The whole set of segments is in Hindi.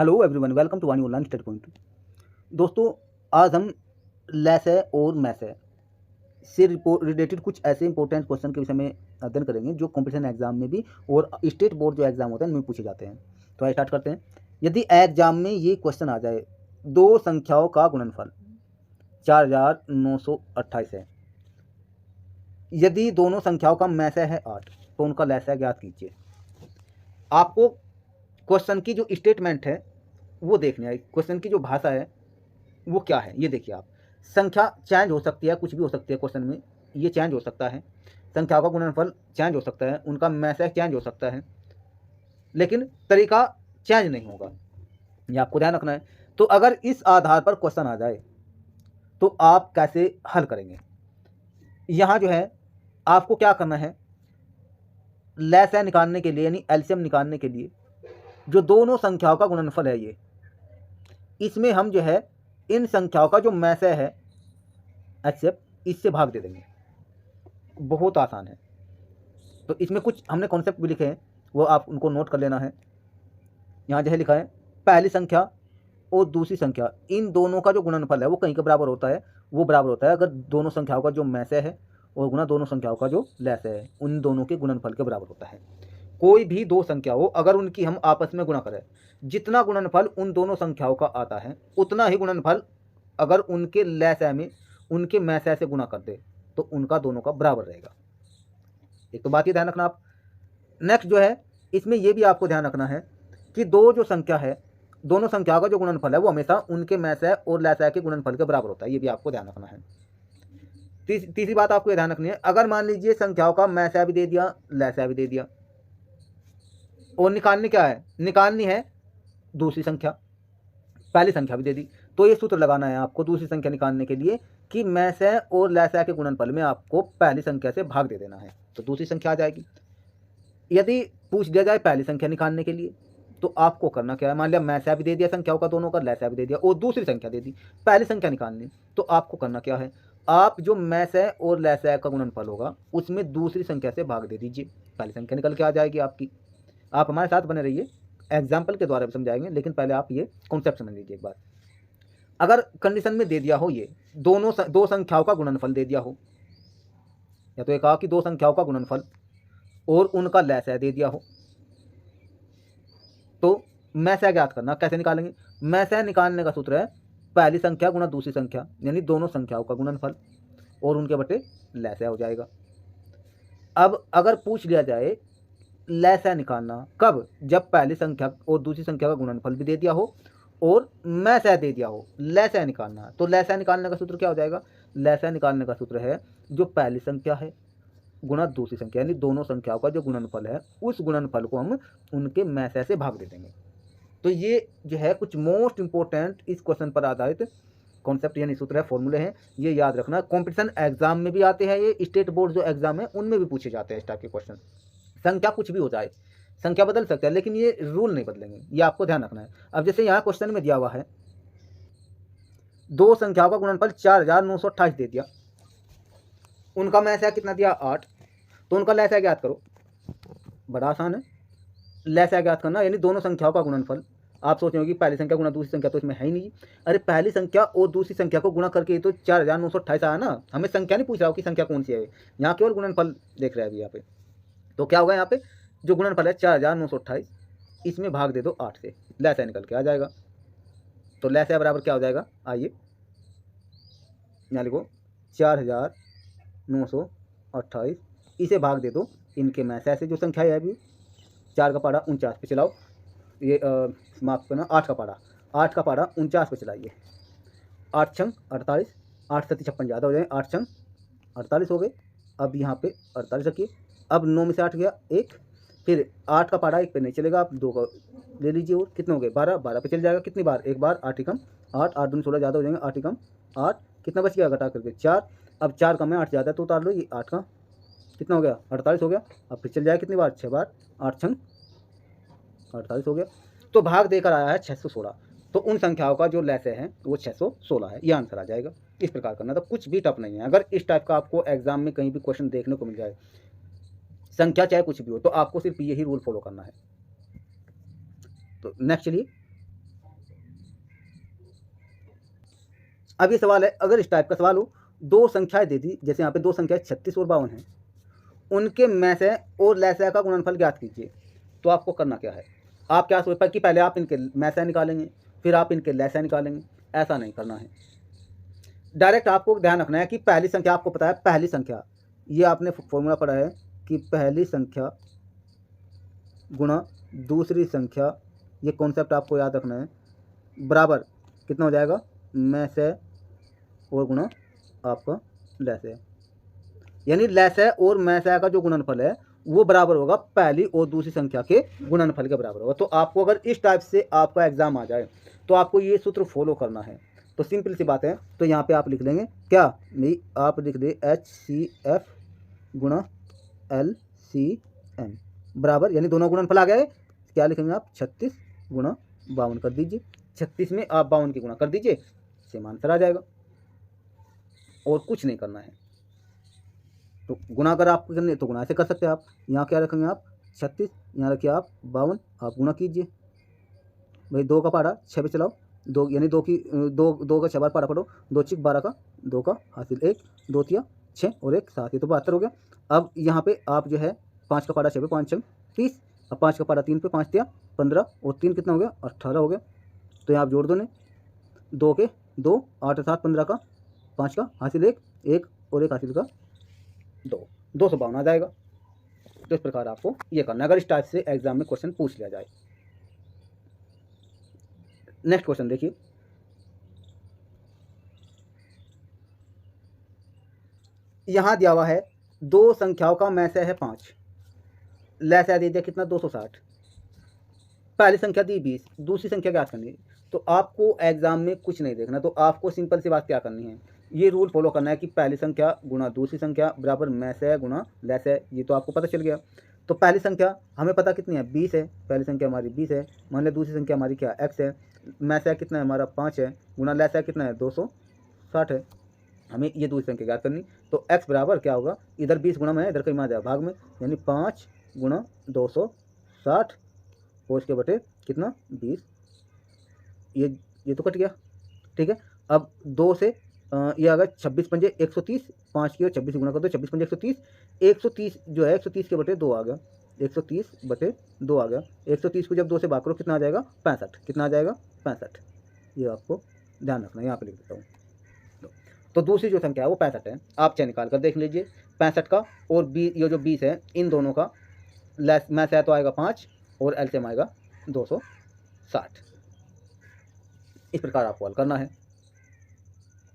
हेलो एवरीवन, वेलकम टू वानी ऑनलाइन स्टडी पॉइंट। दोस्तों, आज हम लेसे और मैसे से रिलेटेड कुछ ऐसे इंपॉर्टेंट क्वेश्चन के विषय में अध्ययन करेंगे जो कॉम्पिटिशन एग्जाम में भी और स्टेट बोर्ड जो एग्जाम होता है उनमें पूछे जाते हैं। तो आइए स्टार्ट करते हैं। यदि एग्जाम में ये क्वेश्चन आ जाए, दो संख्याओं का गुणनफल 4928 है, यदि दोनों संख्याओं का मैसे है 8 तो उनका लैसा ज्ञात कीजिए। आपको क्वेश्चन की जो स्टेटमेंट है वो देखनी है, क्वेश्चन की जो भाषा है वो क्या है। ये देखिए, आप संख्या चेंज हो सकती है, कुछ भी हो सकती है क्वेश्चन में, ये चेंज हो सकता है, संख्याओं का गुणनफल चेंज हो सकता है, उनका मैसेज चेंज हो सकता है, लेकिन तरीका चेंज नहीं होगा, ये आपको ध्यान रखना है। तो अगर इस आधार पर क्वेश्चन आ जाए तो आप कैसे हल करेंगे। यहाँ जो है आपको क्या करना है, लैसा निकालने के लिए यानी एलसीएम निकालने के लिए जो दोनों संख्याओं का गुणनफल है, ये इसमें हम जो है इन संख्याओं का जो मैसे है एचसीएफ इससे भाग दे देंगे। बहुत आसान है। तो इसमें कुछ हमने कॉन्सेप्ट भी लिखे हैं, वो आप उनको नोट कर लेना है। यहाँ जो है लिखा है, पहली संख्या और दूसरी संख्या इन दोनों का जो गुणनफल है वो कहीं के बराबर होता है, वो बराबर होता है अगर दोनों संख्याओं का जो मैसे है और गुना दोनों संख्याओं का जो लैसे है उन दोनों के गुणनफल के बराबर होता है। कोई भी दो संख्या हो, अगर उनकी हम आपस में गुणा करें, जितना गुणनफल उन दोनों संख्याओं का आता है उतना ही गुणनफल अगर उनके लैसे में उनके मैसे से गुणा कर दे तो उनका दोनों का बराबर रहेगा। एक तो बात ये ध्यान रखना आप। नेक्स्ट जो है इसमें यह भी आपको ध्यान रखना है कि दो जो संख्या है, दोनों संख्याओं का जो गुणनफल है वो हमेशा उनके मैसे और लैसे के गुणनफल के बराबर होता है, ये भी आपको ध्यान रखना है। तीसरी बात आपको ये ध्यान रखनी है, अगर मान लीजिए संख्याओं का मैसे भी दे दिया, लैसा भी दे दिया और निकालनी क्या है, निकालनी है दूसरी संख्या, पहली संख्या भी दे दी, तो ये सूत्र लगाना है आपको दूसरी संख्या निकालने के लिए कि मैसे और लैसा के गुणनफल में आपको पहली संख्या से भाग दे देना है, तो दूसरी संख्या आ जाएगी। यदि पूछ दिया जाए पहली संख्या निकालने के लिए तो आपको करना क्या है, मान लिया मैसा भी दे दिया संख्याओं का दोनों का, लैसा भी दे दिया और दूसरी संख्या दे दी, पहली संख्या निकालनी, तो आपको करना क्या है, आप जो मैसे और लैसा का गुणनफल होगा उसमें दूसरी संख्या से भाग दे दीजिए, पहली संख्या निकल के आ जाएगी आपकी। आप हमारे साथ बने रहिए, एग्जाम्पल के द्वारा भी समझाएंगे, लेकिन पहले आप ये कॉन्सेप्ट समझ लीजिए एक बार। अगर कंडीशन में दे दिया हो ये दो संख्याओं का गुणनफल दे दिया हो, या तो एक कहा कि दो संख्याओं का गुणनफल और उनका लैसा दे दिया हो, तो मैसा ज्ञात करना कैसे निकालेंगे। मैसा निकालने का सूत्र है पहली संख्या गुणा दूसरी संख्या, यानी दोनों संख्याओं का गुणनफल और उनके बटे लैसा हो जाएगा। अब अगर पूछ लिया जाए लैसा निकालना कब, जब पहली संख्या और दूसरी संख्या का गुणनफल भी दे दिया हो और मैसा दे दिया हो, लैसा निकालना। तो लैसा निकालने का सूत्र क्या हो जाएगा, लैसा निकालने का सूत्र है जो पहली संख्या है गुणा दूसरी संख्या, यानी दोनों संख्याओं का जो गुणनफल है उस गुणनफल को हम उनके मैसे से भाग दे देंगे। तो ये जो है कुछ मोस्ट इंपॉर्टेंट इस क्वेश्चन पर आधारित कॉन्सेप्ट यानी सूत्र है, फॉर्मूले हैं, ये याद रखना। कॉम्पिटिशन एग्जाम में भी आते हैं, ये स्टेट बोर्ड जो एग्जाम है उनमें भी पूछे जाते हैं इस टाइप के क्वेश्चन। संख्या कुछ भी हो जाए, संख्या बदल सकता है लेकिन ये रूल नहीं बदलेंगे, ये आपको ध्यान रखना है। अब जैसे यहाँ क्वेश्चन में दिया हुआ है दो संख्याओं का गुणनफल 4928 दे दिया, उनका मैसा कितना दिया 8, तो उनका लैसा ज्ञात करो। बड़ा आसान है लैसा ज्ञात करना, यानी दोनों संख्याओं का गुणनफल। आप सोच रहे हो कि पहली संख्या गुणा दूसरी संख्या, तो इसमें है ही नहीं। अरे पहली संख्या और दूसरी संख्या को गुणा करके तो 4928 आया ना, हमें संख्या नहीं पूछ रहा हो कि संख्या कौन सी है, यहाँ केवल गुणनफल देख रहे हैं अभी यहाँ पे। तो क्या होगा, यहाँ पे जो गुणनफल है 4928, इसमें भाग दे दो 8 से, लैसा निकल के आ जाएगा। तो लैसा बराबर क्या हो जाएगा, आइए यहाँ लिखो 4928, इसे भाग दे दो इनके मैसे से जो संख्या है अभी 4 का पारा 49 पे चलाओ, ये माफ करना 8 का पारा 49 पे चलाइए, 8 छंग 48, 8 सती 56 ज़्यादा हो जाए, 8 छंग 48 हो गए। अब यहाँ पे 48 रखिए, अब 9 में से 8 गया 1, फिर 8 का पारा 1 पे नहीं चलेगा, आप 2 का ले लीजिए और कितने हो गए 12, 12 पे चल जाएगा, कितनी बार, एक बार, 8 ही कम 8, 8 दूनी 16 ज़्यादा हो जाएंगे, 8 ही कम 8, कितना बच गया घटा करके 4, अब 4 कम है 8 ज़्यादा तो उतार लो, ये 8 का कितना हो गया 48 हो गया, अब फिर चल जाएगा कितनी बार 6 बार, 8 छंग 48 हो गया। तो भाग देकर आया है 616, तो उन संख्याओं का जो लैसे है वो 616 है, ये आंसर आ जाएगा। इस प्रकार करना, तो कुछ भी टफ नहीं है। अगर इस टाइप का आपको एग्जाम में कहीं भी क्वेश्चन देखने को मिल जाए, संख्या चाहे कुछ भी हो, तो आपको सिर्फ यही रूल फॉलो करना है। तो नेक्स्ट चलिए, अब ये सवाल है, अगर इस टाइप का सवाल हो, दो संख्याएं दे दी, जैसे यहाँ पे दो संख्याएं 36 और 52 हैं, उनके मैसे और लैसे का गुणनफल ज्ञात कीजिए, तो आपको करना क्या है? आप क्या सोच पाए कि पहले आप इनके मैसे निकालेंगे फिर आप इनके लैसे निकालेंगे? ऐसा नहीं करना है। डायरेक्ट आपको ध्यान रखना है कि पहली संख्या, आपको पता है पहली संख्या, ये आपने फॉर्मूला पढ़ा है कि पहली संख्या गुणा दूसरी संख्या, ये कॉन्सेप्ट आपको याद रखना है, बराबर कितना हो जाएगा? मैसे और गुणा आपका लैसे, यानी लैसे और मैसे का जो गुणनफल है वो बराबर होगा पहली और दूसरी संख्या के गुणनफल के बराबर होगा। तो आपको अगर इस टाइप से आपका एग्जाम आ जाए तो आपको ये सूत्र फॉलो करना है। तो सिंपल सी बात है, तो यहाँ पे आप लिख लेंगे क्या, नहीं आप लिख दे HCF गुणा LCM बराबर, यानी दोनों गुणनफल आ गए, क्या लिखेंगे आप? 36 गुणा 52 कर दीजिए, 36 में आप 52 की गुणा कर दीजिए, सेम आंसर आ जाएगा, और कुछ नहीं करना है। तो गुणा अगर आपको करनी है तो गुणा ऐसे कर सकते हैं आप, यहाँ क्या रखेंगे आप? 36, यहाँ रखिए आप 52, आप गुणा कीजिए भाई, 2 का पहाड़ा 6 पे चलाओ, 2 यानी 2 की 2 का 6 बार पहाड़ा पढ़ो, 2 चिक 12 का, 2 का हासिल 1, 2 तिया 6 और 1 7, ये तो 72 हो गया। अब यहाँ पे आप जो है 5 का पहाड़ा 6 पे 5 6 30, अब 5 का पहाड़ा 3 पे 5 तिया 15 और 3 कितना हो गया? 18 हो गया। तो यहाँ आप जोड़ दो ने, 2 के 2, 8 7 15 का, 5 का हासिल 1 1 और 1 हासिल का 2, 252 आ जाएगा। तो इस प्रकार आपको ये करना है अगर इस टाइप से एग्जाम में क्वेश्चन पूछ लिया जाए। नेक्स्ट क्वेश्चन देखिए, यहां दिया हुआ है दो संख्याओं का मैसे है 5, लैसा दे दिया कितना? 260, पहली संख्या दी 20, दूसरी संख्या ज्ञात करनी है। तो आपको एग्जाम में कुछ नहीं देखना, तो आपको सिंपल सी बात क्या करनी है, ये रूल फॉलो करना है कि पहली संख्या गुणा दूसरी संख्या बराबर मैसे गुणा लैसे, ये तो आपको पता चल गया। तो पहली संख्या हमें पता कितनी है? 20 है, पहली संख्या हमारी 20 है, मान लिया दूसरी संख्या हमारी क्या? x है, मैसे कितना है हमारा? 5 है, गुणा लैसे कितना है? 260 है, हमें ये दूसरी संख्या ज्ञात करनी। तो x बराबर क्या होगा? इधर 20 गुणा में है, इधर कहीं आ जाएगा भाग में, यानी 5 गुणा 260 और इसके बटे कितना? 20, ये तो कट गया, ठीक है। अब 2 से ये आ गया 26 पंजे 130, 5 की और 26 गुणा कर दो, 26 पंजे 130, 130 जो है 130 के बटे 2 आ गया, 130 बटे 2 आ गया। 130 को जब 2 से भाग करो कितना आ जाएगा? 65, कितना आ जाएगा? 65, ये आपको ध्यान रखना है, यहाँ पे लिख देता हूँ। तो दूसरी जो संख्या है वो 65 है, आप चाहे निकाल कर देख लीजिए 65 का, और ये जो 20 है इन दोनों का मैसे है तो आएगा 5 और एलसीएम आएगा 260। इस प्रकार आपको हल करना है।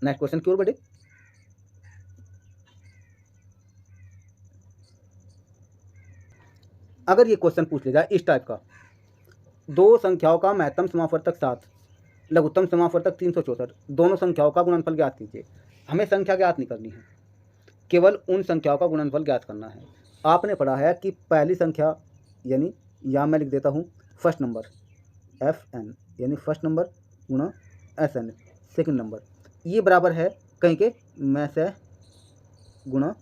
नेक्स्ट क्वेश्चन की ओर बढ़े। अगर ये क्वेश्चन पूछ लिया जाए इस टाइप का, दो संख्याओं का महत्तम समापवर्तक 7, लघुत्तम समापवर्तक 364, दोनों संख्याओं का गुणनफल ज्ञात कीजिए। हमें संख्या ज्ञात नहीं करनी है, केवल उन संख्याओं का गुणनफल ज्ञात करना है। आपने पढ़ा है कि पहली संख्या, यानी यहाँ मैं लिख देता हूँ फर्स्ट नंबर FN, यानी फर्स्ट नंबर गुणा SN सेकंड नंबर, ये बराबर है कहीं के मैसे गुणा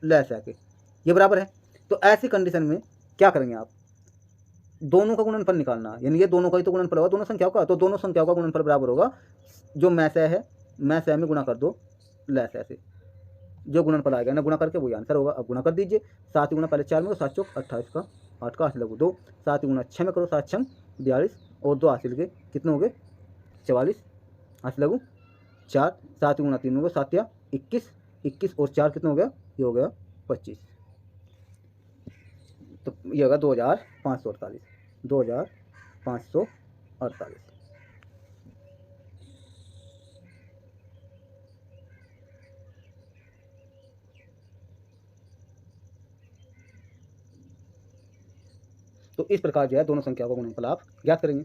लैसा के, ये बराबर है। तो ऐसी कंडीशन में क्या करेंगे आप? दोनों का गुणनफल निकालना, यानी ये दोनों का ही तो गुणनफल होगा दोनों संख्याओं का, तो दोनों संख्याओं का गुणनफल बराबर होगा जो मैसे है, मैसे में गुणा कर दो लैसा से, जो गुणनफल आएगा ना गुणा करके वही आंसर होगा। अब गुणा कर दीजिए, 7 गुणा पहले 4 में, 7 चौक 28 का, 8 का हासिल लगू 2, 7 गुणा 6 में करो, 7 छंग 42 और 2 हासिल के कितने हो गए? 44 हासिल लगू 4, 7 गुणा 3 में 7 या 21, 21 और 4 कितना हो गया? ये हो गया 25, तो ये होगा 2548, 2548। तो इस प्रकार जो है दोनों संख्याओं का गुणनफल आप ज्ञात करेंगे।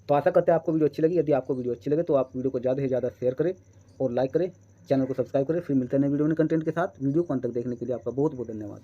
तो आशा करते हैं आपको वीडियो अच्छी लगी। यदि आपको वीडियो अच्छी लगे तो आप वीडियो को ज़्यादा से ज़्यादा शेयर करें और लाइक करें, चैनल को सब्सक्राइब करें। फिर मिलते हैं नए वीडियो में कंटेंट के साथ। वीडियो को अंत तक देखने के लिए आपका बहुत बहुत धन्यवाद।